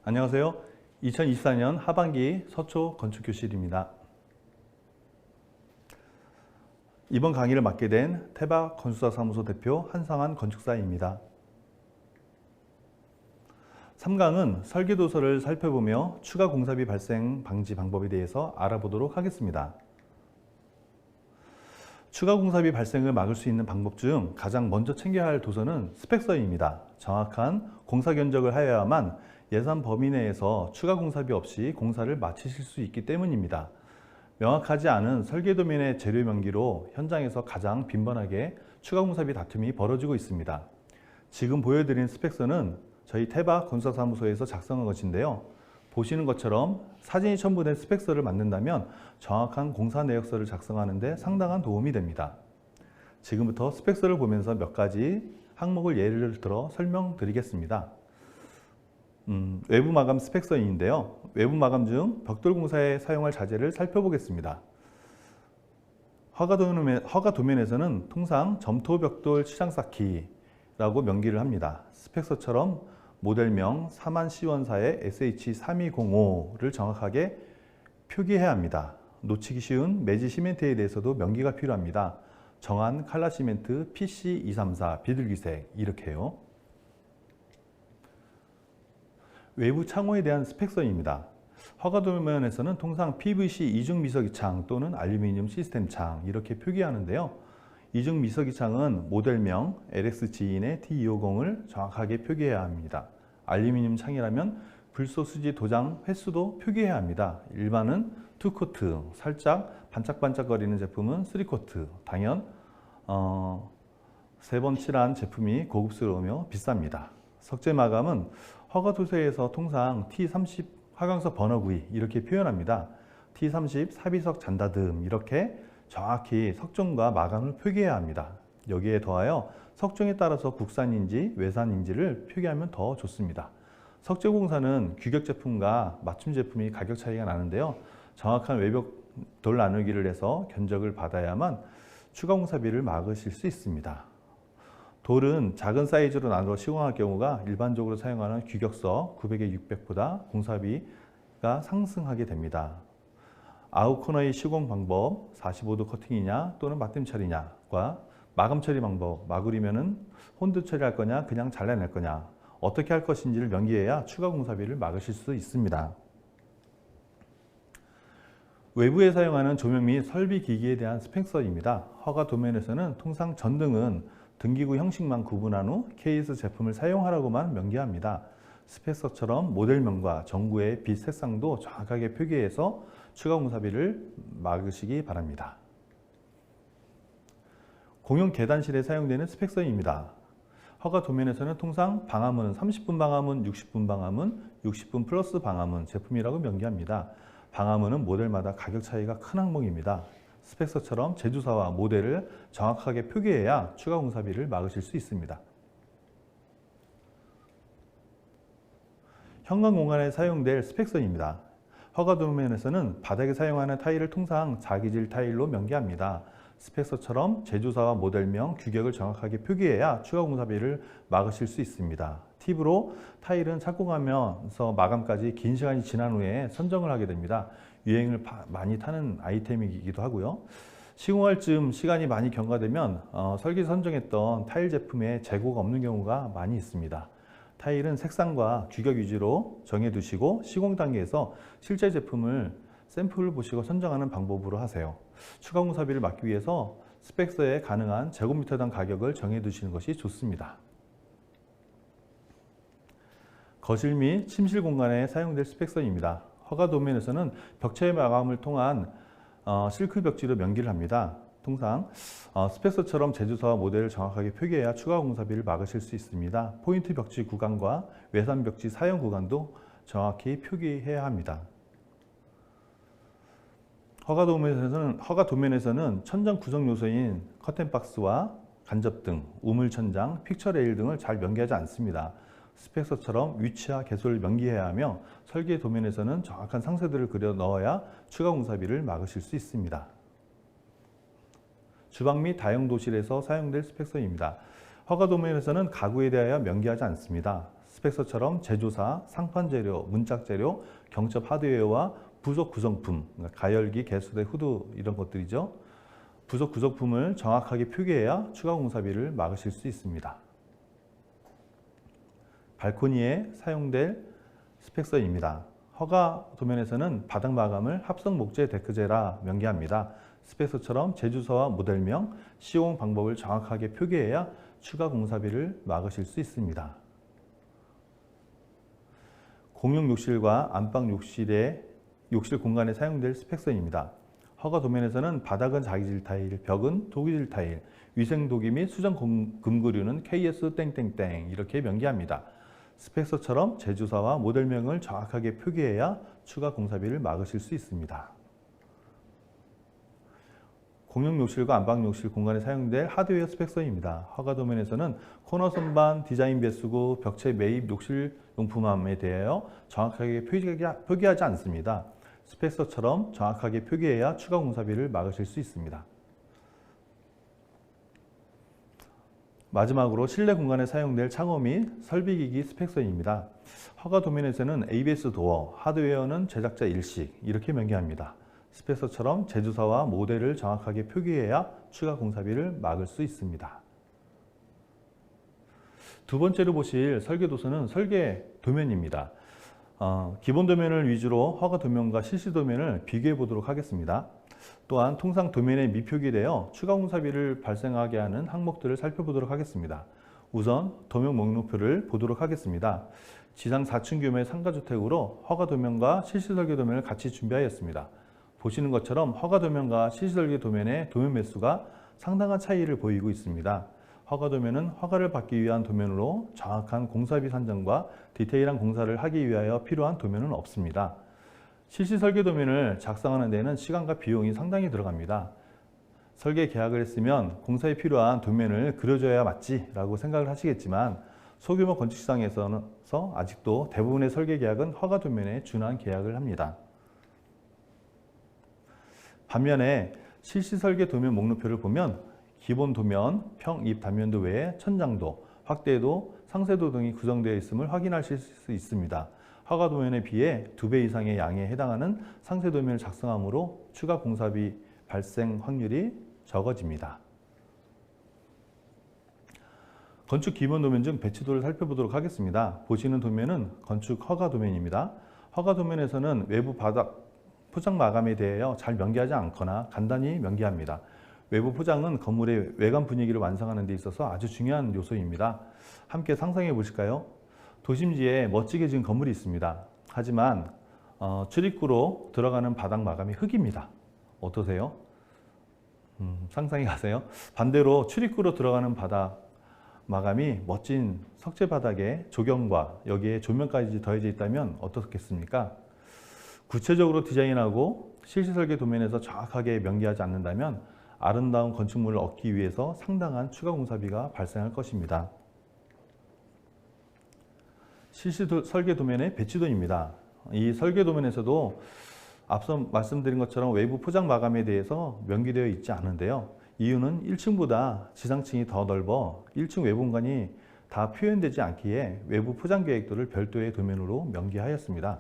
안녕하세요. 2024년 하반기 서초 건축교실입니다. 이번 강의를 맡게 된 태박 건축사사무소 대표 한상환 건축사입니다. 3강은 설계도서를 살펴보며 추가 공사비 발생 방지 방법에 대해서 알아보도록 하겠습니다. 추가 공사비 발생을 막을 수 있는 방법 중 가장 먼저 챙겨야 할 도서는 스펙서입니다. 정확한 공사 견적을 하여야만 예산 범위 내에서 추가 공사비 없이 공사를 마치실 수 있기 때문입니다. 명확하지 않은 설계도면의 재료 명기로 현장에서 가장 빈번하게 추가 공사비 다툼이 벌어지고 있습니다. 지금 보여드린 스펙서는 저희 태박 건축사무소에서 작성한 것인데요. 보시는 것처럼 사진이 첨부된 스펙서를 만든다면 정확한 공사 내역서를 작성하는 데 상당한 도움이 됩니다. 지금부터 스펙서를 보면서 몇 가지 항목을 예를 들어 설명드리겠습니다. 외부 마감 스펙서인데요. 외부 마감 중 벽돌 공사에 사용할 자재를 살펴보겠습니다. 허가 도면에서는 통상 점토 벽돌 치장 쌓기라고 명기를 합니다. 스펙서처럼 모델명 4만C원사의 SH3205를 정확하게 표기해야 합니다. 놓치기 쉬운 매지 시멘트에 대해서도 명기가 필요합니다. 정한 칼라 시멘트 PC234 비둘기색 이렇게요. 외부 창호에 대한 스펙서입니다. 허가 도면에서는 통상 PVC 이중 미석이 창 또는 알루미늄 시스템 창 이렇게 표기하는데요. 이중 미석이 창은 모델명 LXG인의 T250을 정확하게 표기해야 합니다. 알루미늄 창이라면 불소 수지 도장 횟수도 표기해야 합니다. 일반은 2코트, 살짝 반짝반짝거리는 제품은 3코트, 당연 3번 칠한 제품이 고급스러우며 비쌉니다. 석재 마감은 허가 도서에서 통상 T30 화강석 버너구이 이렇게 표현합니다. T30 사비석 잔다듬 이렇게 정확히 석종과 마감을 표기해야 합니다. 여기에 더하여 석종에 따라서 국산인지 외산인지를 표기하면 더 좋습니다. 석재공사는 규격 제품과 맞춤 제품이 가격 차이가 나는데요. 정확한 외벽 돌 나누기를 해서 견적을 받아야만 추가 공사비를 막으실 수 있습니다. 돌은 작은 사이즈로 나누어 시공할 경우가 일반적으로 사용하는 규격서 900에 600보다 공사비가 상승하게 됩니다. 아웃코너의 시공 방법, 45도 커팅이냐 또는 맞댐 처리냐과 마감 처리 방법, 마구리면은 혼드 처리할 거냐 그냥 잘라낼 거냐 어떻게 할 것인지를 명기해야 추가 공사비를 막으실 수 있습니다. 외부에 사용하는 조명 및 설비 기기에 대한 스펙서입니다. 허가 도면에서는 통상 전등은 등기구 형식만 구분한 후 KS 제품을 사용하라고만 명기합니다. 스펙서처럼 모델명과 전구의 빛 색상도 정확하게 표기해서 추가 공사비를 막으시기 바랍니다. 공용 계단실에 사용되는 스펙서입니다. 허가 도면에서는 통상 방화문은 30분 방화문, 60분 방화문, 60분 플러스 방화문 제품이라고 명기합니다. 방화문은 모델마다 가격 차이가 큰 항목입니다. 스펙서처럼 제조사와 모델을 정확하게 표기해야 추가 공사비를 막으실 수 있습니다. 현관 공간에 사용될 스펙서입니다. 허가 도면에서는 바닥에 사용하는 타일을 통상 자기질 타일로 명기합니다. 스펙서처럼 제조사와 모델명, 규격을 정확하게 표기해야 추가 공사비를 막으실 수 있습니다. 팁으로 타일은 착공하면서 마감까지 긴 시간이 지난 후에 선정을 하게 됩니다. 유행을 많이 타는 아이템이기도 하고요. 시공할 즈음 시간이 많이 경과되면 설계 선정했던 타일 제품에 재고가 없는 경우가 많이 있습니다. 타일은 색상과 규격 위주로 정해두시고 시공 단계에서 실제 제품을 샘플을 보시고 선정하는 방법으로 하세요. 추가 공사비를 막기 위해서 스펙서에 가능한 제곱미터당 가격을 정해두시는 것이 좋습니다. 거실 및 침실 공간에 사용될 스펙서입니다. 허가 도면에서는 벽체 마감을 통한 실크 벽지로 명기를 합니다. 통상 스펙서처럼 제조사와 모델을 정확하게 표기해야 추가 공사비를 막으실 수 있습니다. 포인트 벽지 구간과 외산 벽지 사용 구간도 정확히 표기해야 합니다. 허가 도면에서는 천장 구성 요소인 커튼박스와 간접등, 우물천장, 픽처 레일 등을 잘 명기하지 않습니다. 스펙서처럼 위치와 개소를 명기해야 하며 설계 도면에서는 정확한 상세들을 그려 넣어야 추가 공사비를 막으실 수 있습니다. 주방 및 다용도실에서 사용될 스펙서입니다. 허가 도면에서는 가구에 대하여 명기하지 않습니다. 스펙서처럼 제조사, 상판재료, 문짝재료, 경첩 하드웨어와 부속 구성품, 그러니까 가열기, 개수대, 후드 이런 것들이죠. 부속 구성품을 정확하게 표기해야 추가 공사비를 막으실 수 있습니다. 발코니에 사용될 스펙서입니다. 허가 도면에서는 바닥 마감을 합성 목재 데크재라 명기합니다. 스펙서처럼 제조사와 모델명, 시공 방법을 정확하게 표기해야 추가 공사비를 막으실 수 있습니다. 공용 욕실과 안방 욕실 공간에 사용될 스펙서입니다. 허가 도면에서는 바닥은 자기질 타일, 벽은 도기질 타일, 위생 도기 및 수정 금구류는 KS 땡땡땡 이렇게 명기합니다. 스펙서처럼 제조사와 모델명을 정확하게 표기해야 추가 공사비를 막으실 수 있습니다. 공용 욕실과 안방 욕실 공간에 사용될 하드웨어 스펙서입니다. 허가 도면에서는 코너 선반, 디자인 배수구, 벽체 매입 욕실 용품함에 대하여 정확하게 표기하지 않습니다. 스펙서처럼 정확하게 표기해야 추가 공사비를 막으실 수 있습니다. 마지막으로 실내 공간에 사용될 창호 및 설비기기 스펙서입니다. 허가 도면에서는 ABS 도어, 하드웨어는 제작자 일식 이렇게 명기합니다. 스펙서처럼 제조사와 모델을 정확하게 표기해야 추가 공사비를 막을 수 있습니다. 두 번째로 보실 설계 도서는 설계 도면입니다. 기본 도면을 위주로 허가 도면과 실시 도면을 비교해 보도록 하겠습니다. 또한 통상 도면에 미표기되어 추가 공사비를 발생하게 하는 항목들을 살펴보도록 하겠습니다. 우선 도면 목록표를 보도록 하겠습니다. 지상 4층 규모의 상가주택으로 허가 도면과 실시 설계 도면을 같이 준비하였습니다. 보시는 것처럼 허가 도면과 실시 설계 도면의 도면 매수가 상당한 차이를 보이고 있습니다. 허가 도면은 허가를 받기 위한 도면으로 정확한 공사비 산정과 디테일한 공사를 하기 위하여 필요한 도면은 없습니다. 실시 설계 도면을 작성하는 데는 시간과 비용이 상당히 들어갑니다. 설계 계약을 했으면 공사에 필요한 도면을 그려줘야 맞지 라고 생각을 하시겠지만 소규모 건축시장에서 아직도 대부분의 설계 계약은 허가 도면에 준한 계약을 합니다. 반면에 실시 설계 도면 목록표를 보면 기본 도면, 평입 단면도 외에 천장도, 확대도, 상세도 등이 구성되어 있음을 확인하실 수 있습니다. 허가 도면에 비해 2배 이상의 양에 해당하는 상세 도면을 작성하므로 추가 공사비 발생 확률이 적어집니다. 건축 기본 도면 중 배치도를 살펴보도록 하겠습니다. 보시는 도면은 건축 허가 도면입니다. 허가 도면에서는 외부 바닥 포장 마감에 대하여 잘 명기하지 않거나 간단히 명기합니다. 외부 포장은 건물의 외관 분위기를 완성하는 데 있어서 아주 중요한 요소입니다. 함께 상상해 보실까요? 도심지에 멋지게 지은 건물이 있습니다. 하지만 출입구로 들어가는 바닥 마감이 흙입니다. 어떠세요? 상상이 가세요? 반대로 출입구로 들어가는 바닥 마감이 멋진 석재 바닥에 조경과 여기에 조명까지 더해져 있다면 어떻겠습니까? 구체적으로 디자인하고 실시 설계 도면에서 정확하게 명기하지 않는다면 아름다운 건축물을 얻기 위해서 상당한 추가 공사비가 발생할 것입니다. 실시 설계 도면의 배치도입니다. 이 설계 도면에서도 앞서 말씀드린 것처럼 외부 포장 마감에 대해서 명기되어 있지 않은데요. 이유는 1층보다 지상층이 더 넓어 1층 외부 공간이 다 표현되지 않기에 외부 포장 계획도를 별도의 도면으로 명기하였습니다.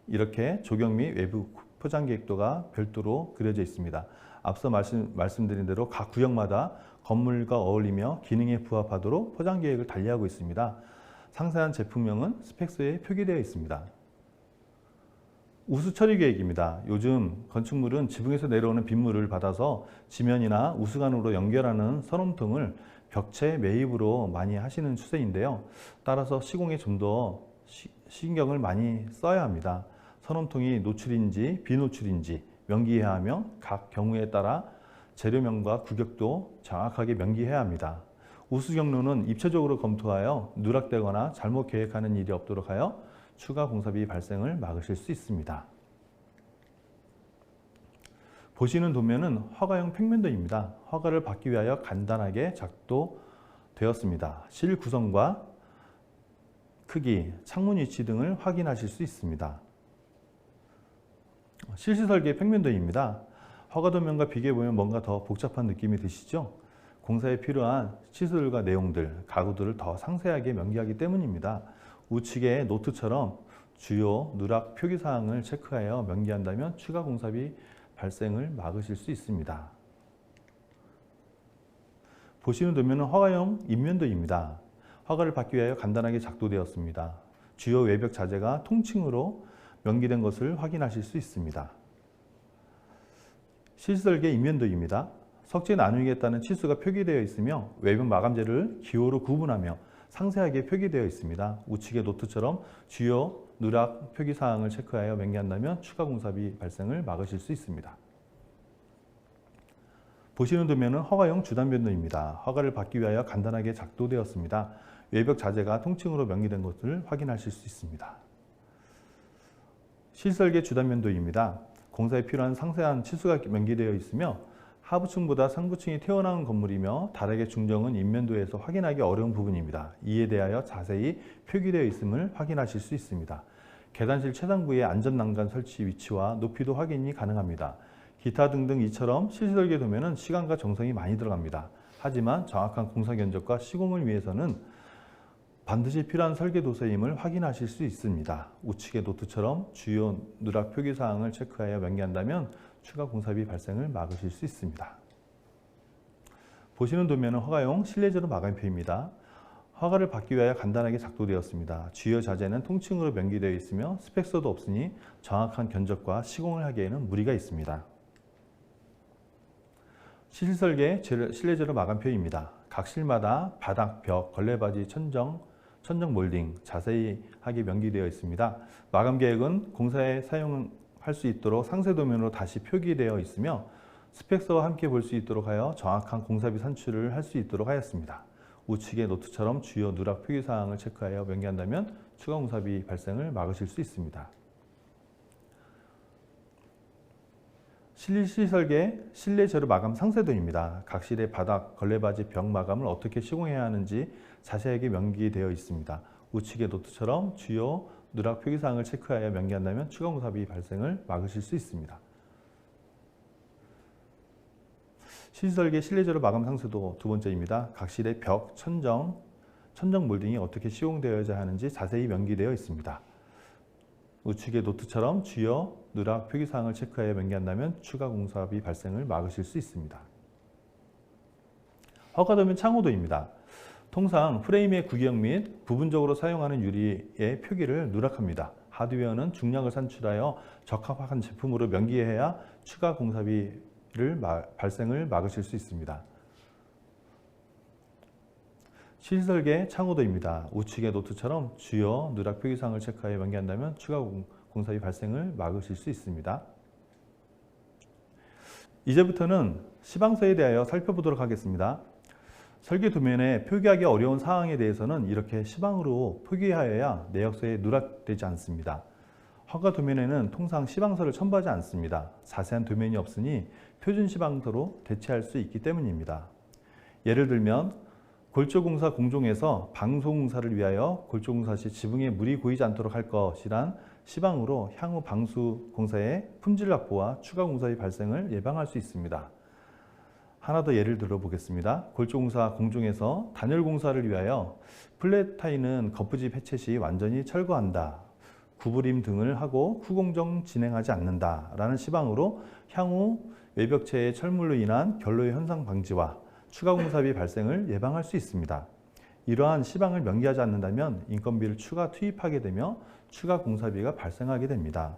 이렇게 조경 및 외부 포장 계획도가 별도로 그려져 있습니다. 앞서 말씀드린 대로 각 구역마다 건물과 어울리며 기능에 부합하도록 포장 계획을 달리하고 있습니다. 상세한 제품명은 스펙서에 표기되어 있습니다. 우수 처리 계획입니다. 요즘 건축물은 지붕에서 내려오는 빗물을 받아서 지면이나 우수관으로 연결하는 선홈통을 벽체 매입으로 많이 하시는 추세인데요. 따라서 시공에 좀 더 신경을 많이 써야 합니다. 선홈통이 노출인지 비노출인지 명기해야 하며 각 경우에 따라 재료명과 구격도 정확하게 명기해야 합니다. 우수 경로는 입체적으로 검토하여 누락되거나 잘못 계획하는 일이 없도록 하여 추가 공사비 발생을 막으실 수 있습니다. 보시는 도면은 허가용 평면도입니다. 허가를 받기 위하여 간단하게 작도되었습니다. 실 구성과 크기, 창문 위치 등을 확인하실 수 있습니다. 실시 설계 평면도입니다. 허가 도면과 비교해 보면 뭔가 더 복잡한 느낌이 드시죠? 공사에 필요한 시술과 내용들, 가구들을 더 상세하게 명기하기 때문입니다. 우측의 노트처럼 주요 누락 표기사항을 체크하여 명기한다면 추가 공사비 발생을 막으실 수 있습니다. 보시는 도면은 허가용 인면도입니다. 허가를 받기 위하여 간단하게 작도되었습니다. 주요 외벽 자재가 통칭으로 명기된 것을 확인하실 수 있습니다. 실설계 인면도입니다. 석재 나누기에 치수가 표기되어 있으며 외벽 마감재를 기호로 구분하며 상세하게 표기되어 있습니다. 우측의 노트처럼 주요 누락 표기사항을 체크하여 명기한다면 추가 공사비 발생을 막으실 수 있습니다. 보시는 도면은 허가용 주단변도입니다. 허가를 받기 위하여 간단하게 작도되었습니다. 외벽 자재가 통칭으로 명기된 것을 확인하실 수 있습니다. 실설계 주단면도입니다. 공사에 필요한 상세한 치수가 명기되어 있으며 하부층보다 상부층이 튀어나온 건물이며 다르게 중정은 인면도에서 확인하기 어려운 부분입니다. 이에 대하여 자세히 표기되어 있음을 확인하실 수 있습니다. 계단실 최상부의 안전난간 설치 위치와 높이도 확인이 가능합니다. 기타 등등 이처럼 실설계 도면은 시간과 정성이 많이 들어갑니다. 하지만 정확한 공사 견적과 시공을 위해서는 반드시 필요한 설계 도서임을 확인하실 수 있습니다. 우측의 노트처럼 주요 누락 표기사항을 체크하여 명기한다면 추가 공사비 발생을 막으실 수 있습니다. 보시는 도면은 허가용 실내재로 마감표입니다. 허가를 받기 위하여 간단하게 작도되었습니다. 주요 자재는 통칭으로 명기되어 있으며 스펙서도 없으니 정확한 견적과 시공을 하기에는 무리가 있습니다. 실설계 실내재로 마감표입니다. 각 실마다 바닥, 벽, 걸레바지, 천정 몰딩 자세하게 명기되어 있습니다. 마감 계획은 공사에 사용할 수 있도록 상세 도면으로 다시 표기되어 있으며 스펙서와 함께 볼 수 있도록 하여 정확한 공사비 산출을 할 수 있도록 하였습니다. 우측의 노트처럼 주요 누락 표기사항을 체크하여 명기한다면 추가 공사비 발생을 막으실 수 있습니다. 실설계 실내 재료 마감 상세도입니다. 각 실의 바닥, 걸레바지, 벽 마감을 어떻게 시공해야 하는지 자세하게 명기되어 있습니다. 우측의 노트처럼 주요 누락 표기사항을 체크하여 명기한다면 추가 공사비 발생을 막으실 수 있습니다. 실설계 실내 재료 마감 상세도 두 번째입니다. 각 실의 벽, 천정 몰딩이 어떻게 시공되어야 하는지 자세히 명기되어 있습니다. 우측의 노트처럼 주요 누락 표기사항을 체크하여 명기한다면 추가 공사비 발생을 막으실 수 있습니다. 허가도면 창호도입니다. 통상 프레임의 구경 및 부분적으로 사용하는 유리의 표기를 누락합니다. 하드웨어는 중량을 산출하여 적합한 제품으로 명기해야 추가 공사비를 발생을 막으실 수 있습니다. 실설계 창호도입니다. 우측의 노트처럼 주요 누락 표기사항을 체크하여 명기한다면 추가 공사비 발생을 막으실 수 있습니다. 이제부터는 시방서에 대하여 살펴보도록 하겠습니다. 설계 도면에 표기하기 어려운 사항에 대해서는 이렇게 시방으로 표기하여야 내역서에 누락되지 않습니다. 허가 도면에는 통상 시방서를 첨부하지 않습니다. 자세한 도면이 없으니 표준 시방서로 대체할 수 있기 때문입니다. 예를 들면 골조공사 공종에서 방수공사를 위하여 골조공사 시 지붕에 물이 고이지 않도록 할 것이란 시방으로 향후 방수공사의 품질 확보와 추가 공사의 발생을 예방할 수 있습니다. 하나 더 예를 들어 보겠습니다. 골조공사 공종에서 단열공사를 위하여 플랫타일은 거푸집 해체 시 완전히 철거한다. 구부림 등을 하고 후공정 진행하지 않는다. 라는 시방으로 향후 외벽체의 철물로 인한 결로의 현상 방지와 추가 공사비 발생을 예방할 수 있습니다. 이러한 시방을 명기하지 않는다면 인건비를 추가 투입하게 되며 추가 공사비가 발생하게 됩니다.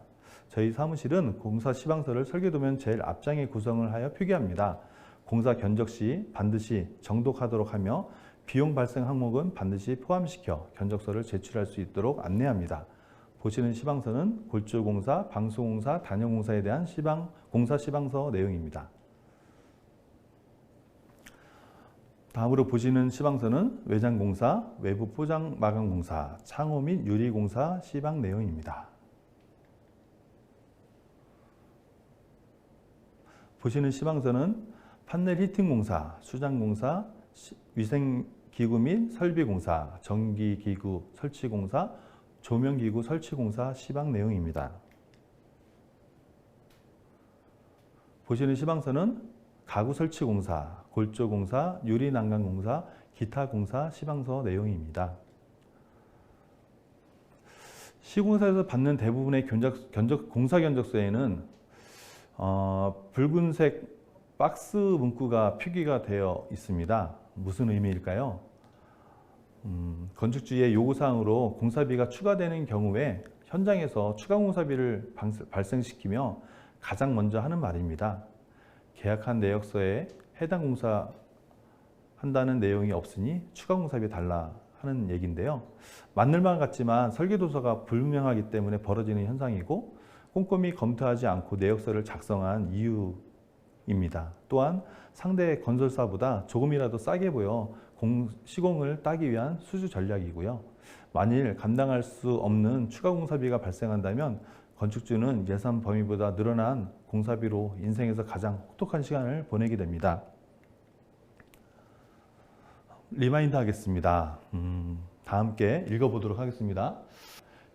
저희 사무실은 공사 시방서를 설계도면 제일 앞장에 구성을 하여 표기합니다. 공사 견적 시 반드시 정독하도록 하며 비용 발생 항목은 반드시 포함시켜 견적서를 제출할 수 있도록 안내합니다. 보시는 시방서는 골조공사, 방수공사, 단열공사에 대한 공사 시방서 내용입니다. 다음으로 보시는 시방서는 외장공사, 외부 포장 마감공사, 창호 및 유리공사 시방 내용입니다. 보시는 시방서는 판넬 히팅공사, 수장공사, 위생기구 및 설비공사, 전기기구 설치공사, 조명기구 설치공사 시방 내용입니다. 보시는 시방서는 가구 설치공사, 골조공사, 유리난강공사, 기타 공사 시방서 내용입니다. 시공사에서 받는 대부분의 공사 견적서에는 붉은색 박스 문구가 표기가 되어 있습니다. 무슨 의미일까요? 건축주의 요구사항으로 공사비가 추가되는 경우에 현장에서 추가 공사비를 발생시키며 가장 먼저 하는 말입니다. 계약한 내역서에 해당 공사 한다는 내용이 없으니 추가 공사비 달라 하는 얘기인데요. 맞는 말 같지만 설계도서가 불분명하기 때문에 벌어지는 현상이고 꼼꼼히 검토하지 않고 내역서를 작성한 이유입니다. 또한 상대 건설사보다 조금이라도 싸게 보여 시공을 따기 위한 수주 전략이고요. 만일 감당할 수 없는 추가 공사비가 발생한다면 건축주는 예산 범위보다 늘어난 공사비로 인생에서 가장 혹독한 시간을 보내게 됩니다. 리마인드 하겠습니다. 다 함께 읽어보도록 하겠습니다.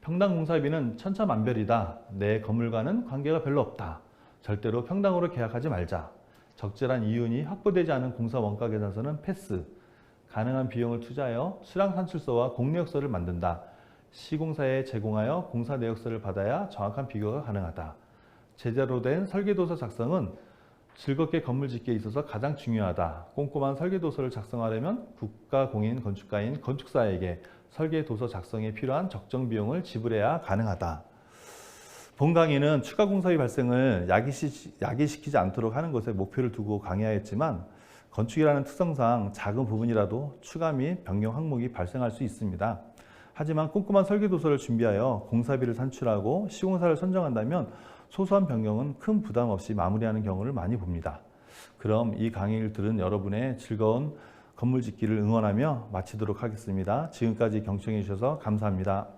평당 공사비는 천차만별이다. 내 건물과는 관계가 별로 없다. 절대로 평당으로 계약하지 말자. 적절한 이윤이 확보되지 않은 공사 원가 계산서는 패스. 가능한 비용을 투자하여 수량 산출서와 공내역서를 만든다. 시공사에 제공하여 공사 내역서를 받아야 정확한 비교가 가능하다. 제대로 된 설계도서 작성은 즐겁게 건물 짓기에 있어서 가장 중요하다. 꼼꼼한 설계도서를 작성하려면 국가공인 건축가인 건축사에게 설계도서 작성에 필요한 적정 비용을 지불해야 가능하다. 본 강의는 추가 공사비 발생을 야기시키지 않도록 하는 것에 목표를 두고 강의하였지만 건축이라는 특성상 작은 부분이라도 추가 및 변경 항목이 발생할 수 있습니다. 하지만 꼼꼼한 설계도서를 준비하여 공사비를 산출하고 시공사를 선정한다면 소소한 변경은 큰 부담 없이 마무리하는 경우를 많이 봅니다. 그럼 이 강의를 들은 여러분의 즐거운 건물 짓기를 응원하며 마치도록 하겠습니다. 지금까지 경청해 주셔서 감사합니다.